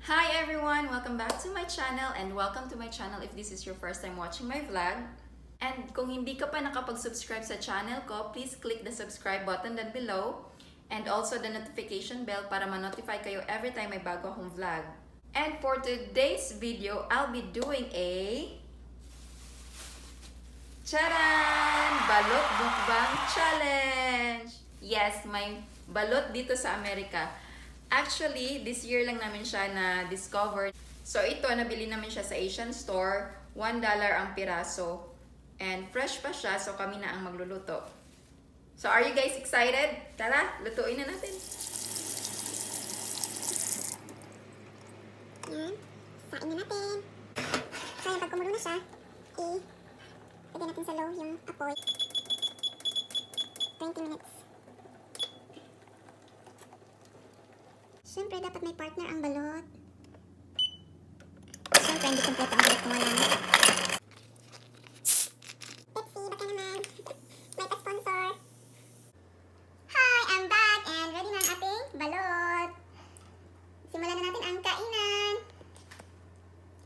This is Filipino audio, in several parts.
Hi everyone! Welcome back to my channel and welcome to my channel if this is your first time watching my vlog. And kung hindi ka pa nakapag-subscribe sa channel ko, please click the subscribe button down below and also the notification bell para ma-notify kayo every time may bago akong vlog. And for today's video, I'll be doing a Charan! Balot Mukbang Challenge! Yes, may balot dito sa Amerika. Actually, this year lang namin siya na-discover. So ito, nabili namin siya sa Asian store. $1 ang piraso. And fresh pa siya, so kami na ang magluluto. So are you guys excited? Tara, lutuin na natin. Yan, sain na natin. So yan, pag kumulo na siya, lagyan natin sa low yung apoy. 20 minutes. Siyempre, dapat may partner ang balot. Siyempre, hindi kompleto ang balot kung wala na. Pepsi, baka naman. May pa-sponsor. Hi, I'm back and ready na ang ating balot. Simulan na natin ang kainan.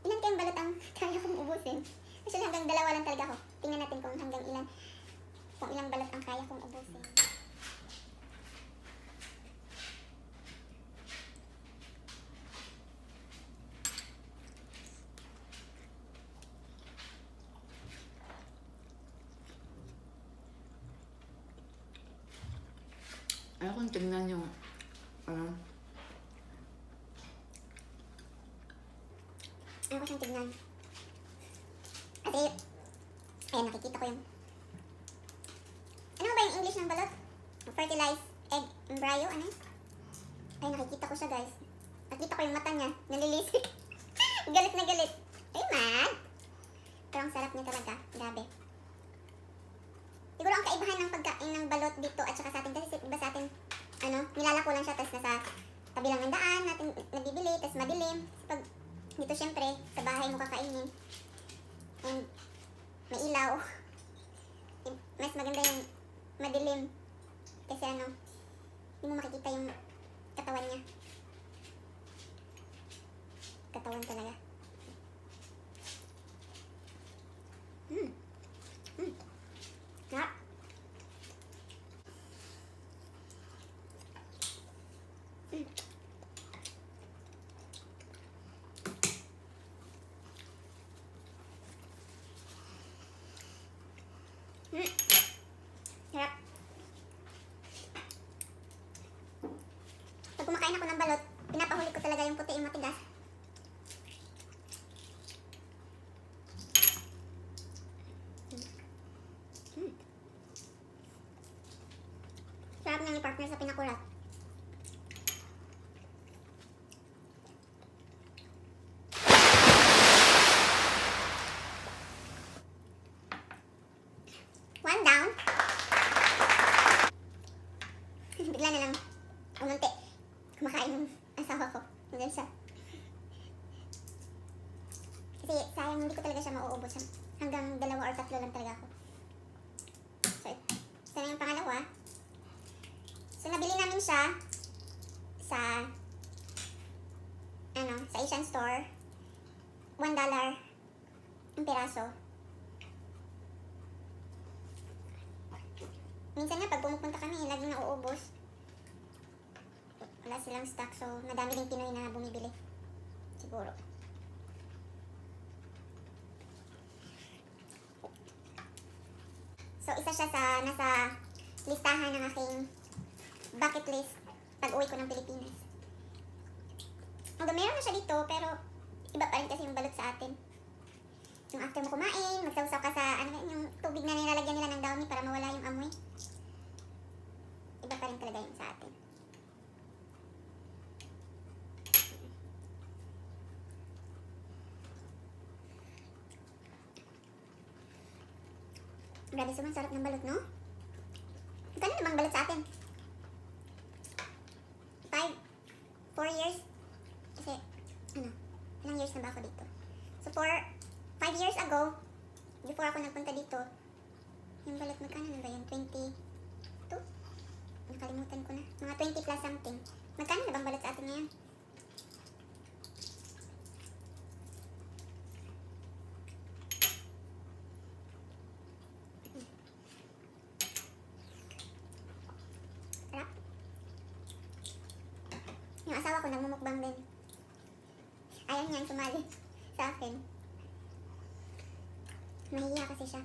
Ilan kayong balot ang kaya kong ubusin? Actually, hanggang 2 lang talaga ako. Tingnan natin kung hanggang ilang balot ang kaya kong ubusin. Ayaw kong tingnan yung Ayaw ko siyang tignan. Kasi, ayan, nakikita ko yung... Ano ba yung English ng balot? Fertilized egg embryo, ano? Ay, nakikita ko siya, guys. Nakita ko yung mata niya, nalilisik. Galit na galit. Ay, man! Pero ang sarap niya talaga. Grabe. Siguro ang kaibahan ng pagkain ng balot dito at saka sa atin, kasi iba sa atin, nilalako lang siya, tapos nasa tabi lang ng daan, natin nabibili, tapos madilim. Pag dito syempre, sa bahay mo kakainin. And may ilaw. Mas maganda yung madilim. Kasi hindi mo makikita yung katawan niya. Katawan talaga. Sarap. Sarap. Pag kumakain ako ng balot, pinapahuli ko talaga yung puti yung matigas. Sarap niya ni partner sa pinakulat. One down. Bigla na lang umunti. Kumakain ng asawa ko. Hanggang siya. Kasi sayang, hindi ko talaga siya mauubos. Hanggang 2 or 3 lang talaga ako. So, ito na yung pangalawa. So, nabili namin siya sa Asian store. $1 ang piraso. Minsan nga, pag pumupunta kami, laging nauubos. Wala silang stock, so madami din Pinoy na bumibili. Siguro. So, isa siya sa nasa listahan ng aking bucket list pag uwi ko ng Pilipinas. Although meron na siya dito, pero iba pa rin kasi yung balot sa atin. Yung after mo kumain, magsawsaw ka sa yung tubig na nilalagyan nila ng downy para mawala yung amoy. Iba pa rin talaga yung sa atin. Grabe, sobrang sarap ng balot, no? Magkano namang balot sa atin? 4 years? Kasi, ilang years na ba ako dito? So, 5 years ago, before ako nagpunta dito, yung balot magkano na ba yun? 22? Nakalimutan ko na. Mga 20 plus something. Magkano na bang balot sa atin ngayon? Yung asawa ko nagmumukbang din. Ayaw niyan sumali sa akin. Mahihiya kasi siya.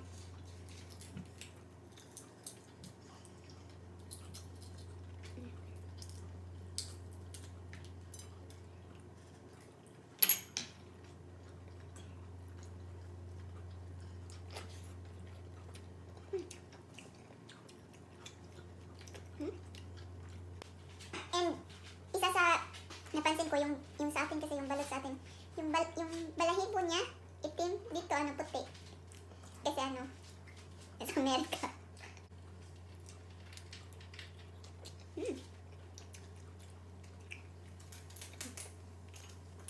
And isa sa napansin ko yung sa atin kasi yung balot sa atin, yung balahibo niya itim, dito ano puti. Kasi ano, sa Amerika.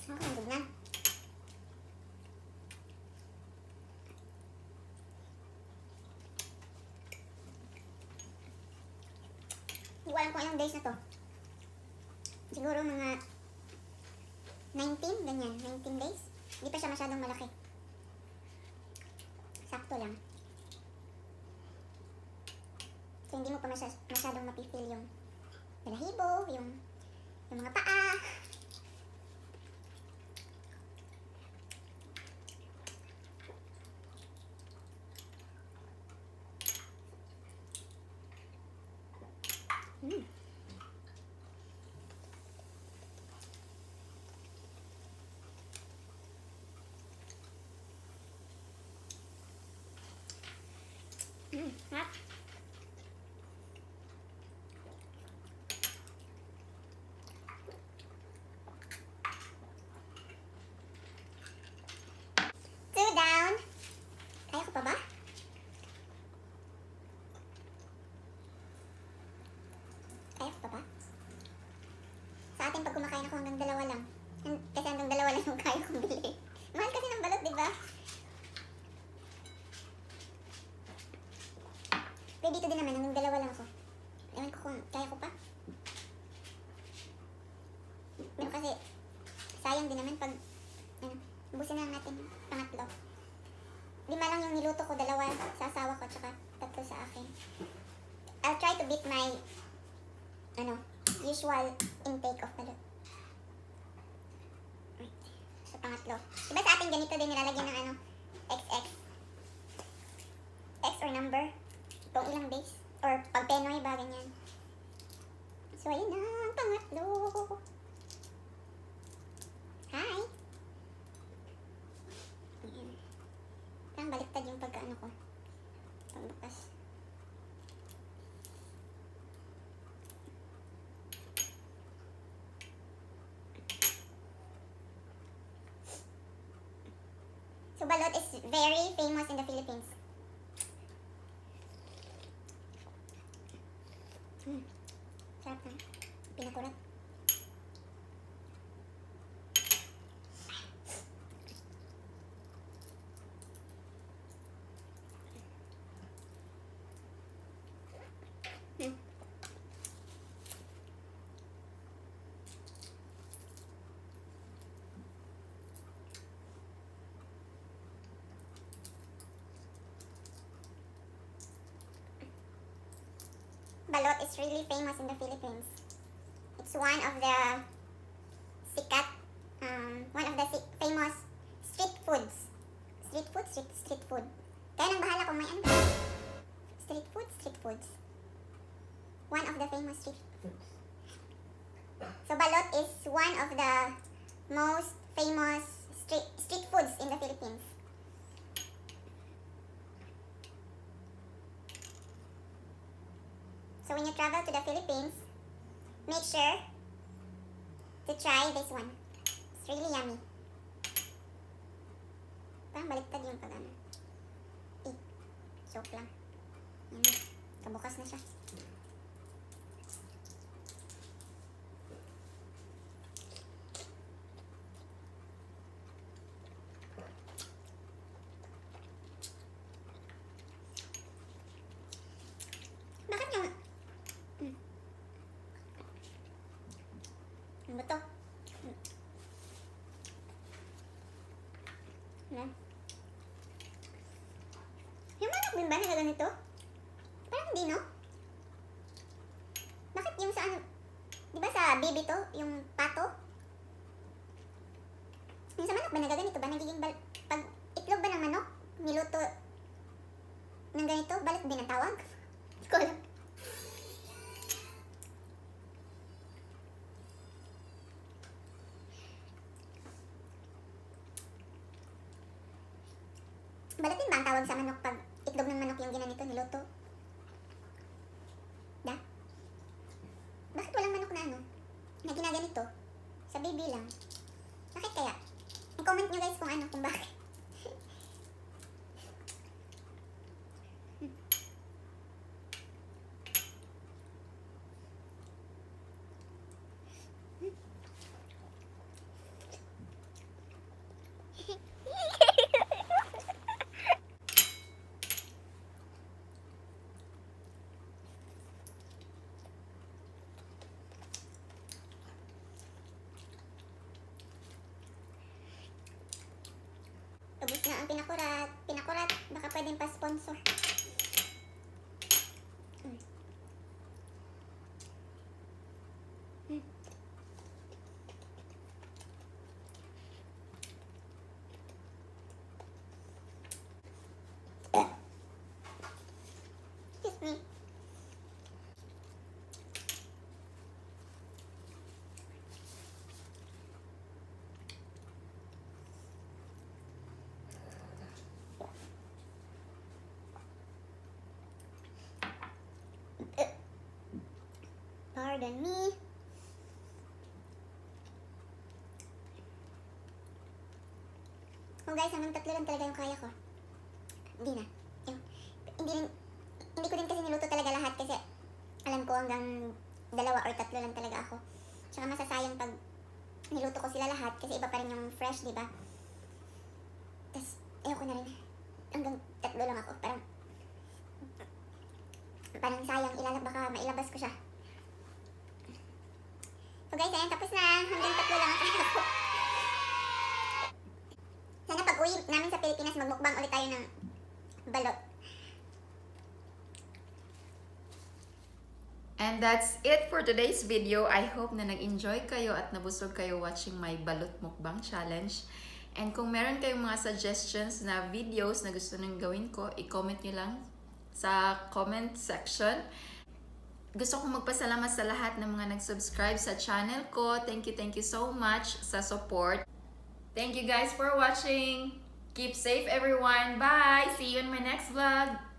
Ang ganda. Hindi ko alam kung ilang days na to. Siguro mga 19, ganyan. 19 days. Hindi pa siya masyadong malaki. Sakto lang. So, hindi mo pa masyadong mapipil yung balahibo, yung mga paa. Mm. Sarap. Two down. Kaya ko pa ba? Kaya ko pa ba? Sa atin pag kumakain ako hanggang dalawa lang. Kasi hanggang dalawa lang yung kaya kong bili. Mahal kasi ng balot, di ba? Pero dito din naman, hanggang dalawa lang ako. Ewan ko kung kaya ko pa. Pero kasi, sayang din naman pag, ubusin na lang natin pangatlo. 5 lang yung niluto ko, 2 sa asawa ko, tsaka 3 sa akin. I'll try to beat my, usual intake of balot. Right. So, pangatlo. Diba sa atin ganito din nilalagyan ng XX? X or number? Kung ilang days. Or pag Penoy ba, ganyan. So, ayun na, ang pangatlo. Hi! Ayan. Parang baliktad yung pagkaano ko. Pagbukas. So, balot is very famous in the Philippines. Sarap na. Pinakulat. Balot is really famous in the Philippines. It's one of the sikat, one of the famous street foods. Street food. Kaya nang bahala kung may ano ba? Street foods. One of the famous street foods. So balot is one of the most famous street foods in the Philippines. So when you travel to the Philippines, make sure to try this one. It's really yummy. Parang baliktad yung pag-ano. Joke lang. Yan na. Kabukas na siya. Bakit yung... Ano ba to? Yan. Yung manok din ba na ganito? Parang hindi, no? Bakit yung sa ano? Di ba sa sa bibi to, yung pato. Yung sa manok ba nagaganito ba? Nagiging pag itlog ba ng manok, niluto ng ganito, balot din ang tawag? Hindi ko alam. Balot din ba ang tawag sa manok pag itlog ng manok yung ginanito, niluto? Da? Bakit walang manok na ano? Na ginaganito? Sa bibi lang. Bakit kaya? I-comment nyo guys kung ano, kung bakit. Ubus na ang pinakurat. Pinakurat, baka pwedeng pa-sponsor. Excuse me. Pardon me. Oh guys, hanggang 3 lang talaga yung kaya ko. Hindi na. Hindi ko din kasi niluto talaga lahat kasi alam ko hanggang 2 or 3 lang talaga ako. Tsaka masasayang pag niluto ko sila lahat kasi iba pa rin yung fresh, di ba? Tapos, ayoko na rin. Hanggang 3 lang ako. Parang sayang, baka mailabas ko siya. So guys, ayan, tapos na. Hanggang 3 lang ang kaya ko. Sana pag uwi namin sa Pilipinas, magmukbang ulit tayo ng balot. And that's it for today's video. I hope na nag-enjoy kayo at nabusog kayo watching my balot mukbang challenge. And kung meron kayong mga suggestions na videos na gusto nang gawin ko, i-comment nyo lang sa comment section. Gusto kong magpasalamat sa lahat ng mga nag-subscribe sa channel ko. Thank you so much sa support. Thank you guys for watching. Keep safe everyone. Bye! See you in my next vlog.